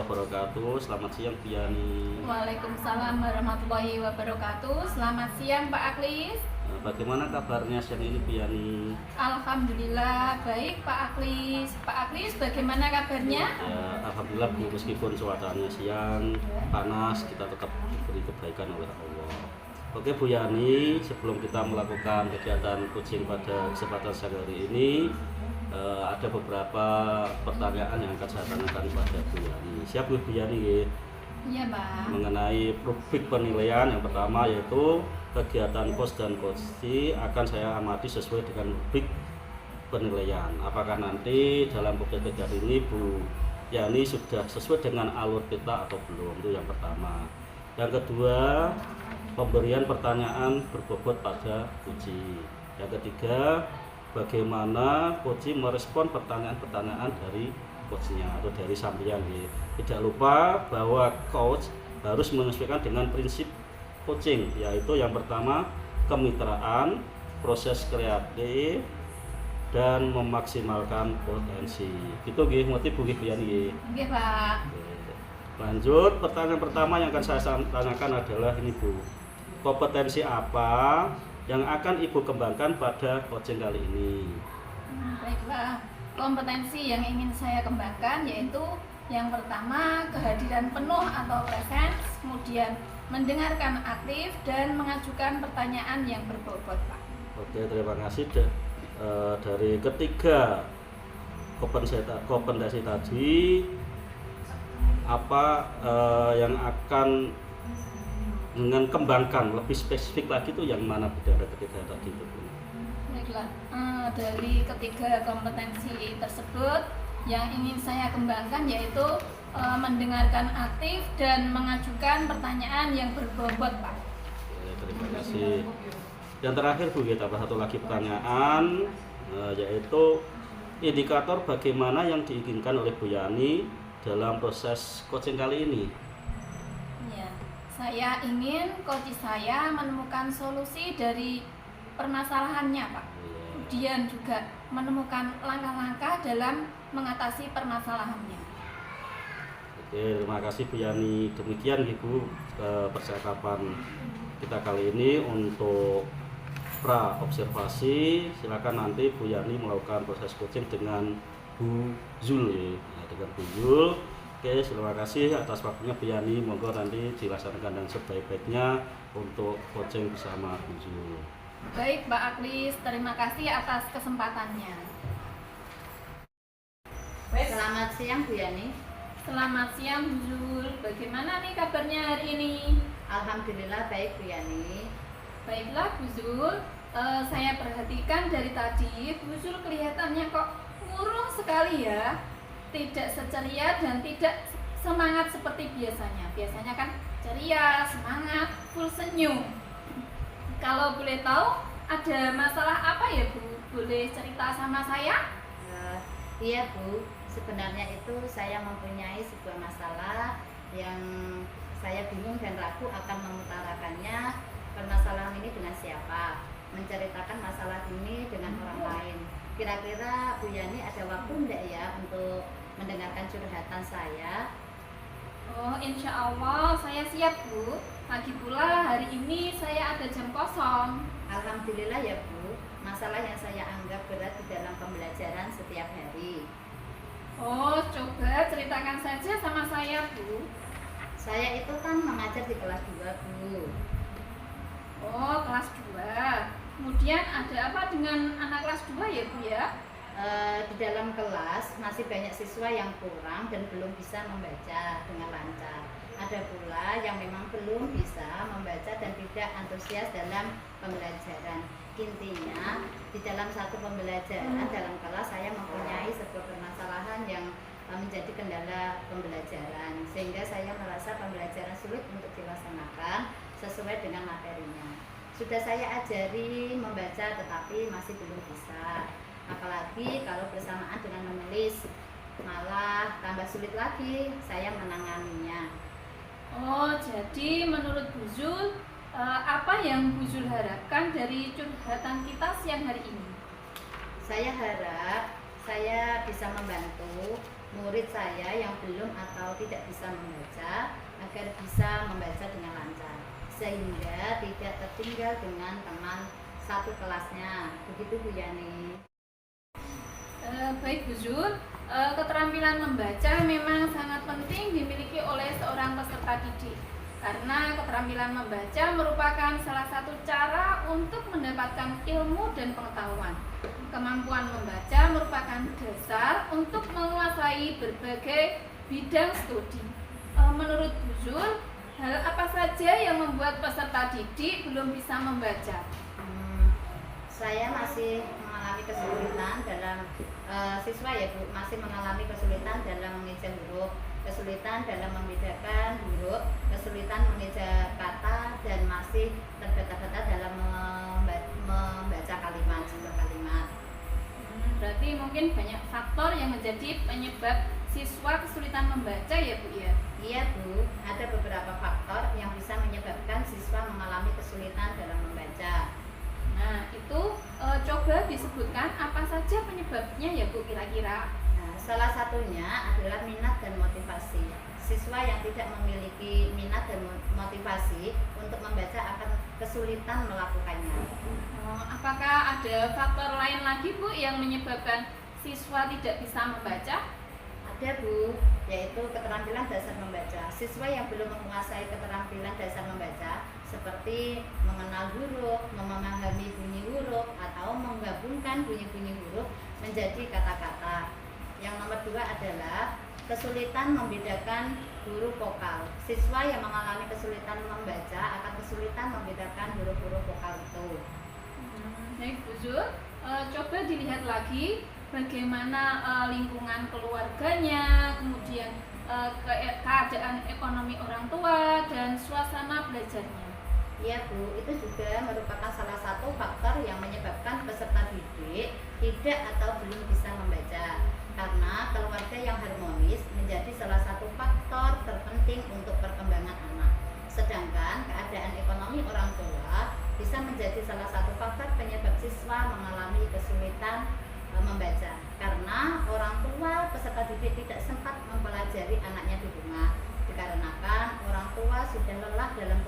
wabarakatuh. Selamat siang Bu Yani. Waalaikumsalam warahmatullahi wabarakatuh. Selamat siang Pak Aklis. Bagaimana kabarnya siang ini Bu Yani? Alhamdulillah baik Pak Aklis. Pak Aklis bagaimana kabarnya? Ya, alhamdulillah Bu, meskipun cuacanya siang panas, kita tetap diberi kebaikan oleh Allah. Oke Bu Yani, sebelum kita melakukan kegiatan coaching pada kesempatan siang hari ini, ada beberapa pertanyaan yang akan saya tanyakan kepada Bu Yani. Siap Bu Yani? Iya Pak. Mengenai rubrik penilaian yang pertama yaitu kegiatan coach dan coachee akan saya amati sesuai dengan rubrik penilaian. Apakah nanti dalam kegiatan ini Bu Yani sudah sesuai dengan alur kita atau belum? Itu yang pertama. Yang kedua, pemberian pertanyaan berbobot pada coachee. Yang ketiga, bagaimana coachee merespon pertanyaan-pertanyaan dari coachnya atau dari sampean. Tidak lupa bahwa coach harus menyesuaikan dengan prinsip coaching, yaitu yang pertama kemitraan, proses kreatif, dan memaksimalkan potensi. Itu nggih motif Bu Yani. Oke Pak. Lanjut, pertanyaan pertama yang akan saya tanyakan adalah ini Bu. Kompetensi apa yang akan Ibu kembangkan pada coaching kali ini? Baiklah. Kompetensi yang ingin saya kembangkan yaitu yang pertama kehadiran penuh atau presence, kemudian mendengarkan aktif dan mengajukan pertanyaan yang berbobot Pak. Oke, terima kasih. Dari ketiga kompetensi tadi, apa yang akan dengan kembangkan lebih spesifik lagi itu yang mana dari ketiga tadi itu? Baiklah, dari ketiga kompetensi tersebut yang ingin saya kembangkan yaitu mendengarkan aktif dan mengajukan pertanyaan yang berbobot Pak. Terima kasih. Yang terakhir Bu, kita tambah satu lagi pertanyaan, yaitu indikator bagaimana yang diinginkan oleh Bu Yani dalam proses coaching kali ini. Ya, saya ingin coach saya menemukan solusi dari permasalahannya Pak. Kemudian juga menemukan langkah-langkah dalam mengatasi permasalahannya. Oke, terima kasih Bu Yani. Demikian Ibu percakapan kita kali ini untuk pra observasi. Silakan nanti Bu Yani melakukan proses coaching dengan Bu Zul ya. Nah, dengan Bu Zul. Oke, terima kasih atas waktunya Bu Yani. Monggo nanti dilaksanakan dengan sebaik-baiknya untuk coaching bersama Bu Zul. Baik Pak Aklis, terima kasih atas kesempatannya. Selamat siang Bu Yani. Selamat siang Bu Zul, bagaimana nih kabarnya hari ini? Alhamdulillah baik Bu Yani. Baiklah Bu Zul, saya perhatikan dari tadi Bu Zul kelihatannya kok murung sekali ya. Tidak seceria dan tidak semangat seperti biasanya. Biasanya kan ceria, semangat, full senyum. Kalau boleh tahu ada masalah apa ya Bu? Boleh cerita sama saya? Iya Bu, sebenarnya itu saya mempunyai sebuah masalah yang saya bingung dan ragu akan mengutarakannya. Permasalahan ini dengan siapa? Menceritakan masalah ini dengan orang lain. Kira-kira Bu Yani ada waktu enggak ya untuk mendengarkan curhatan saya? Oh, insya Allah saya siap Bu. Lagi pula hari ini saya ada jam kosong. Alhamdulillah ya Bu, masalah yang saya anggap berat di dalam pembelajaran setiap hari. Oh, coba ceritakan saja sama saya Bu. Saya itu kan mengajar di kelas 2 Bu. Oh, kelas 2. Kemudian ada apa dengan anak kelas 2 ya Bu ya? Di dalam kelas masih banyak siswa yang kurang dan belum bisa membaca dengan lancar. Ada pula yang memang belum bisa membaca dan tidak antusias dalam pembelajaran. Intinya, di dalam satu pembelajaran dalam kelas saya mempunyai sebuah permasalahan yang menjadi kendala pembelajaran, sehingga saya merasa pembelajaran sulit untuk dilaksanakan sesuai dengan materinya. Sudah saya ajari membaca tetapi masih belum bisa. Apalagi kalau bersamaan dengan menulis, malah tambah sulit lagi saya menanganinya. Oh, jadi menurut Bu Zul, apa yang Bu Zul harapkan dari curhatan kita siang hari ini? Saya harap saya bisa membantu murid saya yang belum atau tidak bisa membaca agar bisa membaca dengan lancar, sehingga tidak tertinggal dengan teman satu kelasnya. Begitu Bu Yani. Baik Bu Zul, keterampilan membaca memang sangat penting dimiliki oleh seorang peserta didik, karena keterampilan membaca merupakan salah satu cara untuk mendapatkan ilmu dan pengetahuan. Kemampuan membaca merupakan dasar untuk menguasai berbagai bidang studi. Menurut Bu Zul, hal apa saja yang membuat peserta didik belum bisa membaca? Saya masih mengalami kesulitan dalam siswa ya Bu, masih mengalami kesulitan dalam mengeja huruf, kesulitan dalam membedakan huruf, kesulitan mengeja kata, dan masih terbata-bata dalam membaca kalimat, jumlah kalimat. Berarti mungkin banyak faktor yang menjadi penyebab siswa kesulitan membaca ya Bu ya? Iya Bu, ada beberapa faktor yang bisa menyebabkan siswa mengalami kesulitan dalam membaca. Nah itu coba disebutkan apa saja penyebabnya ya Bu kira-kira? Nah, salah satunya adalah minat dan motivasi. Siswa yang tidak memiliki minat dan motivasi untuk membaca akan kesulitan melakukannya. Apakah ada faktor lain lagi Bu yang menyebabkan siswa tidak bisa membaca? Ada Bu, yaitu keterampilan dasar membaca. Siswa yang belum menguasai keterampilan dasar membaca seperti mengenal huruf, memahami bunyi huruf, atau menggabungkan bunyi-bunyi huruf menjadi kata-kata. Yang nomor 2 adalah kesulitan membedakan huruf vokal. Siswa yang mengalami kesulitan membaca akan kesulitan membedakan huruf-huruf vokal itu. Baik Bu Zul, coba dilihat lagi bagaimana lingkungan keluarganya, kemudian keadaan ekonomi orang tua, dan suasana belajarnya. Iya Bu, itu juga merupakan salah satu faktor yang menyebabkan peserta didik tidak atau belum bisa membaca. Karena keluarga yang harmonis menjadi salah satu faktor terpenting untuk perkembangan anak. Sedangkan keadaan ekonomi orang tua bisa menjadi salah satu faktor penyebab siswa mengalami kesulitan membaca. Karena orang tua peserta didik tidak sempat mempelajari anaknya di rumah, dikarenakan orang tua sudah lelah dalam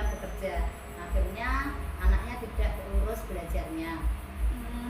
bekerja. Akhirnya anaknya tidak terurus belajarnya.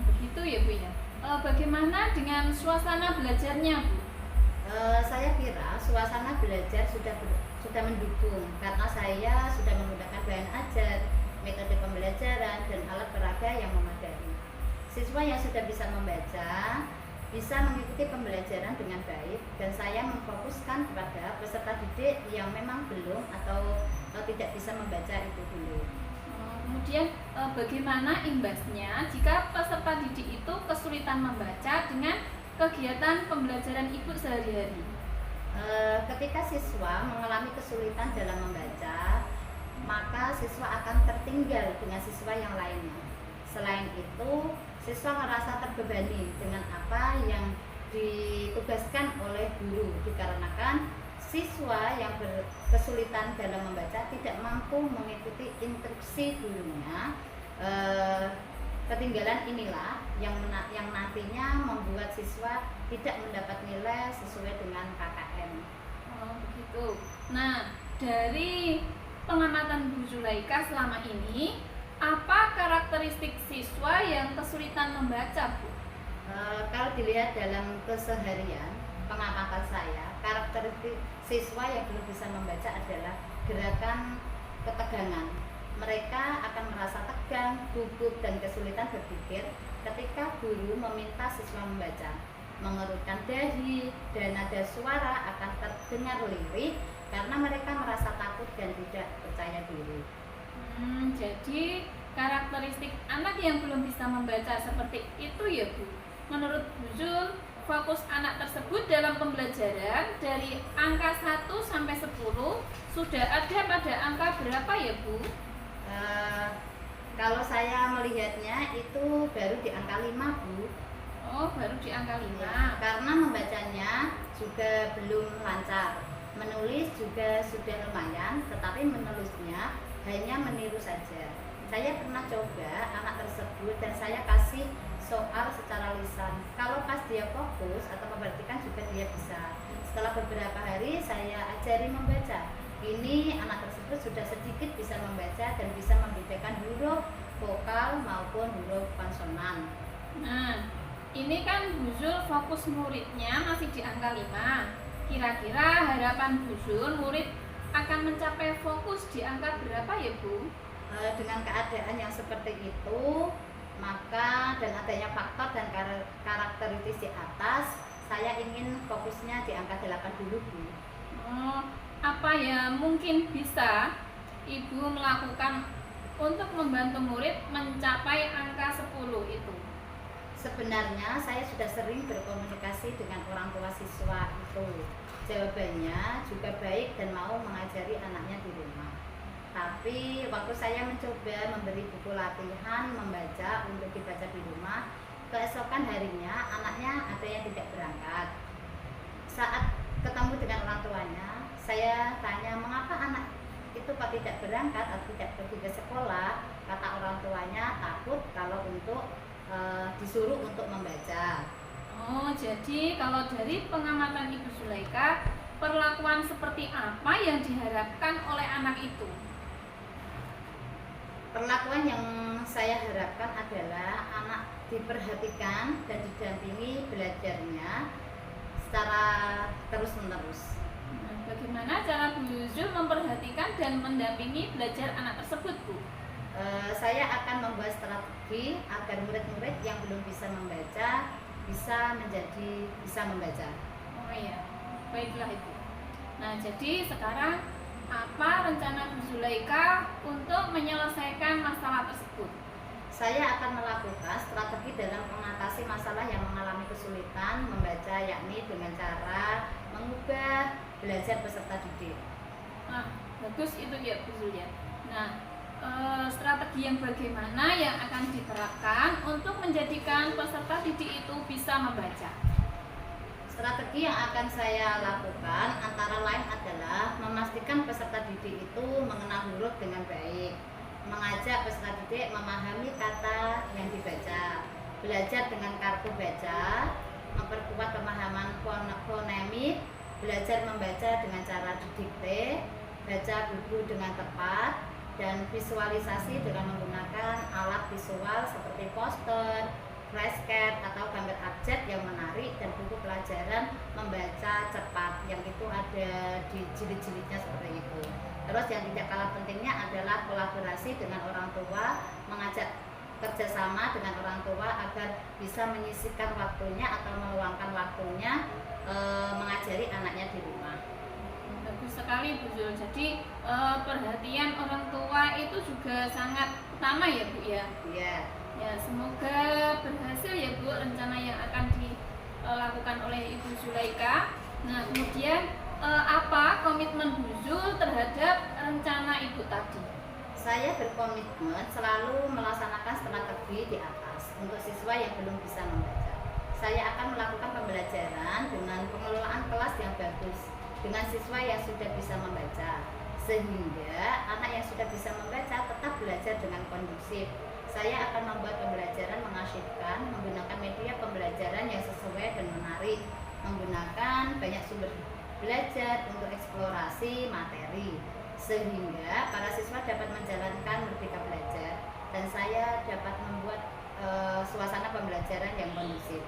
Begitu ya Bu ya. Bagaimana dengan suasana belajarnya Bu? Saya kira suasana belajar sudah mendukung, karena saya sudah menggunakan bahan ajar, metode pembelajaran, dan alat peraga yang memadai. Siswa yang sudah bisa membaca bisa mengikuti pembelajaran dengan baik, dan saya memfokuskan kepada peserta didik yang memang belum atau tidak bisa membaca itu dulu. Kemudian bagaimana imbasnya jika peserta didik itu kesulitan membaca dengan kegiatan pembelajaran ibu sehari-hari? Ketika siswa mengalami kesulitan dalam membaca, maka siswa akan tertinggal dengan siswa yang lainnya. Selain itu, siswa merasa terbebani dengan apa yang ditugaskan oleh guru, dikarenakan siswa yang berkesulitan dalam membaca tidak mampu mengikuti instruksi gurunya. Ketinggalan inilah yang nantinya membuat siswa tidak mendapat nilai sesuai dengan KKM. Begitu. Nah, dari pengamatan Bu Zulaika selama ini, apa karakteristik siswa yang kesulitan membaca Bu? Kalau dilihat dalam keseharian pengamatan saya, karakteristik siswa yang belum bisa membaca adalah gerakan ketegangan. Mereka akan merasa tegang, gugup, dan kesulitan berpikir ketika guru meminta siswa membaca. Mengerutkan dahi dan nada suara akan terdengar lirih karena mereka merasa takut dan tidak percaya diri. Jadi karakteristik anak yang belum bisa membaca seperti itu ya Bu. Menurut Bu Zul, fokus anak tersebut dalam pembelajaran dari angka 1 sampai 10 sudah ada pada angka berapa ya Bu? Kalau saya melihatnya itu baru di angka 5 Bu. Oh, baru di angka 5. Ya, karena membacanya juga belum lancar. Menulis juga sudah lumayan, tetapi menulisnya hanya meniru saja. Saya pernah coba anak tersebut dan saya kasih soal secara lisan. Kalau pas dia fokus atau memperhatikan juga dia bisa. Setelah beberapa hari saya ajari membaca. Ini anak tersebut sudah sedikit bisa membaca dan bisa membedakan huruf vokal maupun huruf konsonan. Nah, ini kan Bu Zul fokus muridnya masih di angka 5. Kira-kira harapan Bu Zul murid akan mencapai fokus di angka berapa ya Bu? Dengan keadaan yang seperti itu, maka dan adanya faktor dan karakteristik di atas, saya ingin fokusnya di angka 8 dulu Bu. Apa ya mungkin bisa Ibu melakukan untuk membantu murid mencapai angka 10 itu? Sebenarnya saya sudah sering berkomunikasi dengan orang tua siswa itu. Jawabannya juga baik dan mau mengajari anaknya di rumah. Tapi waktu saya mencoba memberi buku latihan membaca untuk dibaca di rumah, keesokan harinya anaknya ada yang tidak berangkat. Saat ketemu dengan orang tuanya, saya tanya mengapa anak itu kok tidak berangkat atau tidak pergi ke sekolah. Kata orang tuanya takut kalau untuk disuruh untuk membaca. Jadi kalau dari pengamatan Ibu Zulaika, perlakuan seperti apa yang diharapkan oleh anak itu? Perlakuan yang saya harapkan adalah anak diperhatikan dan didampingi belajarnya secara terus-menerus. Bagaimana cara Bu Zul memperhatikan dan mendampingi belajar anak tersebut, Bu? Saya akan membuat strategi agar murid-murid yang belum bisa membaca bisa membaca. Oh iya, baiklah Ibu. Nah, jadi sekarang apa rencana Bu Zulaika untuk menyelesaikan masalah tersebut? Saya akan melakukan strategi dalam mengatasi masalah yang mengalami kesulitan membaca, yakni dengan cara mengubah belajar peserta didik. Nah, bagus itu ya Bu Zul ya. Nah, strategi yang bagaimana yang akan diterapkan untuk menjadikan peserta didik itu bisa membaca? Strategi yang akan saya lakukan antara lain adalah memastikan peserta didik itu mengenal huruf dengan baik, mengajak peserta didik memahami kata yang dibaca, belajar dengan kartu baca, memperkuat pemahaman fonemik, belajar membaca dengan cara didikte, baca buku dengan tepat, dan visualisasi dengan menggunakan alat visual seperti poster, flashcard atau gambar abjad yang menarik, dan buku pelajaran membaca cepat yang itu ada di jilid-jilidnya seperti itu. Terus yang tidak kalah pentingnya adalah kolaborasi dengan orang tua, mengajak kerjasama dengan orang tua agar bisa menyisihkan waktunya atau meluangkan waktunya mengajari anaknya di rumah. Bagus sekali Bu Zul. Jadi perhatian orang tua itu juga sangat utama ya Bu ya. Iya. Ya, semoga berhasil ya Bu rencana yang akan dilakukan oleh Ibu Zulaika. Nah, kemudian apa komitmen Bu Zul terhadap rencana Ibu tadi? Saya berkomitmen selalu melaksanakan strategi di atas untuk siswa yang belum bisa membaca. Saya akan melakukan pembelajaran dengan pengelolaan kelas yang bagus dengan siswa yang sudah bisa membaca, sehingga anak yang sudah bisa membaca tetap belajar dengan kondusif. Saya akan membuat pembelajaran mengasyikkan, menggunakan media pembelajaran yang sesuai dan menarik, menggunakan banyak sumber belajar untuk eksplorasi materi, sehingga para siswa dapat menjalankan merdeka belajar dan saya dapat membuat suasana pembelajaran yang kondusif.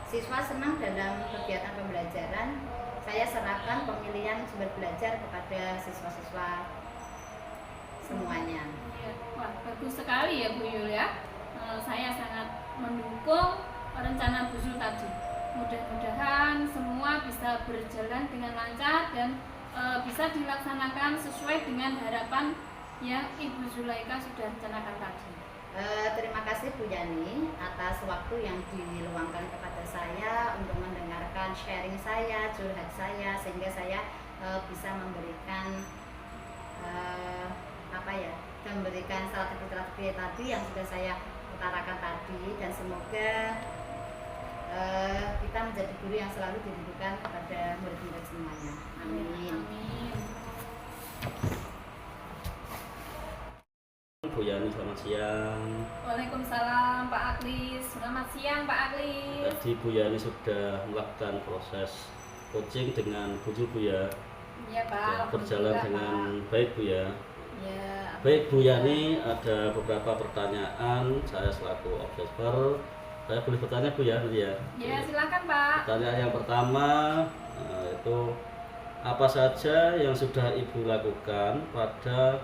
Siswa senang dalam kegiatan pembelajaran. Saya serahkan pemilihan sumber belajar kepada siswa-siswa semuanya. Wah, bagus sekali ya Bu Yul ya. Saya sangat mendukung rencana Bu Zul tadi. Mudah-mudahan semua bisa berjalan dengan lancar dan bisa dilaksanakan sesuai dengan harapan yang Ibu Zulaika sudah rencanakan tadi. Terima kasih Bu Yani atas waktu yang diluangkan kepada saya untuk mendengarkan sharing saya, curhat saya, sehingga saya bisa memberikan memberikan strategi-strategi tadi yang sudah saya utarakan tadi, dan semoga kita menjadi guru yang selalu dirindukan kepada murid-murid semuanya. Amin. Amin. Bu ya. Yani, selamat siang. Waalaikumsalam Pak Aklis. Selamat siang Pak Aklis. Tadi Bu Yani sudah melakukan proses coaching dengan Bu Bu ya. Iya Pak. Berjalan Alhamdulillah, dengan Pak. baik Bu ya. Ya. Baik Bu Yani, ada beberapa pertanyaan saya selaku observer. Saya boleh bertanya Bu ya nanti ya? Ya silakan Pak. Pertanyaan yang pertama itu apa saja yang sudah Ibu lakukan pada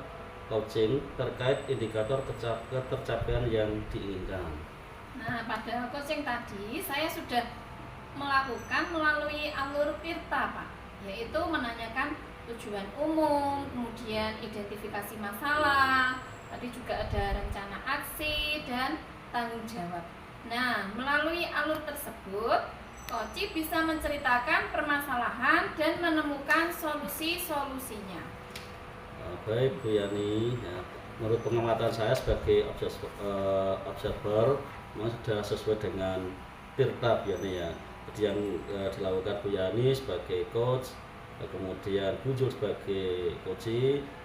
coaching terkait indikator ketercapaian yang diinginkan? Nah pada coaching tadi saya sudah melakukan melalui alur Tirta Pak, yaitu menanyakan tujuan umum, kemudian identifikasi masalah, tadi juga ada rencana aksi dan tanggung jawab. Nah, melalui alur tersebut, coach bisa menceritakan permasalahan dan menemukan solusi-solusinya. Baik Bu Yani, ya, menurut pengamatan saya sebagai observer memang sudah sesuai dengan Tirta Bu Yani ya. Jadi yang dilakukan Bu Yani sebagai coach, kemudian Bu Jul sebagai coach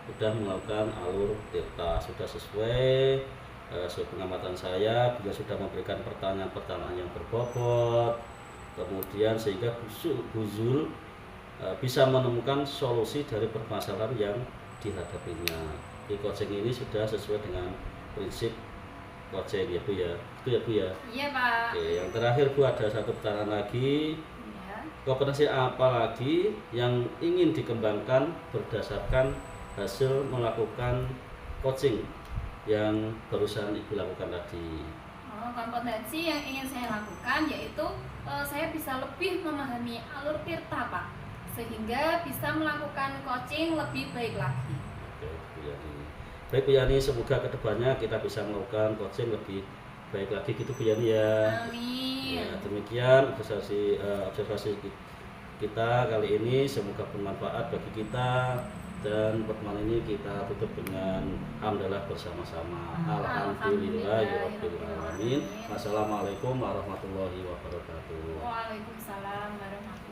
sudah melakukan alur Tirta, sudah sesuai pengamatan saya. Beliau sudah memberikan pertanyaan-pertanyaan yang berbobot, kemudian sehingga Bu Zul bisa menemukan solusi dari permasalahan yang dihadapinya. Di coaching ini sudah sesuai dengan prinsip coaching ya Bu ya. Itu ya Bu ya. Iya Pak. Oke, yang terakhir Bu, ada satu pertanyaan lagi. Ya. Kompetensi apa lagi yang ingin dikembangkan berdasarkan hasil melakukan coaching yang barusan Ibu lakukan tadi? Kompetensi yang ingin saya lakukan yaitu saya bisa lebih memahami alur Tirta Pak, sehingga bisa melakukan coaching lebih baik lagi. Oke, Bu Yani. Baik Bu Yani, semoga kedepannya kita bisa melakukan coaching lebih baik lagi gitu Bu Yani ya. Amin. Ya, demikian observasi kita kali ini, semoga bermanfaat bagi kita. Dan pertemuan ini kita tutup dengan alhamdulillah bersama-sama. Alhamdulillahirabbil alamin. Wassalamualaikum warahmatullahi wabarakatuh. Waalaikumsalam warahmatullahi wabarakatuh.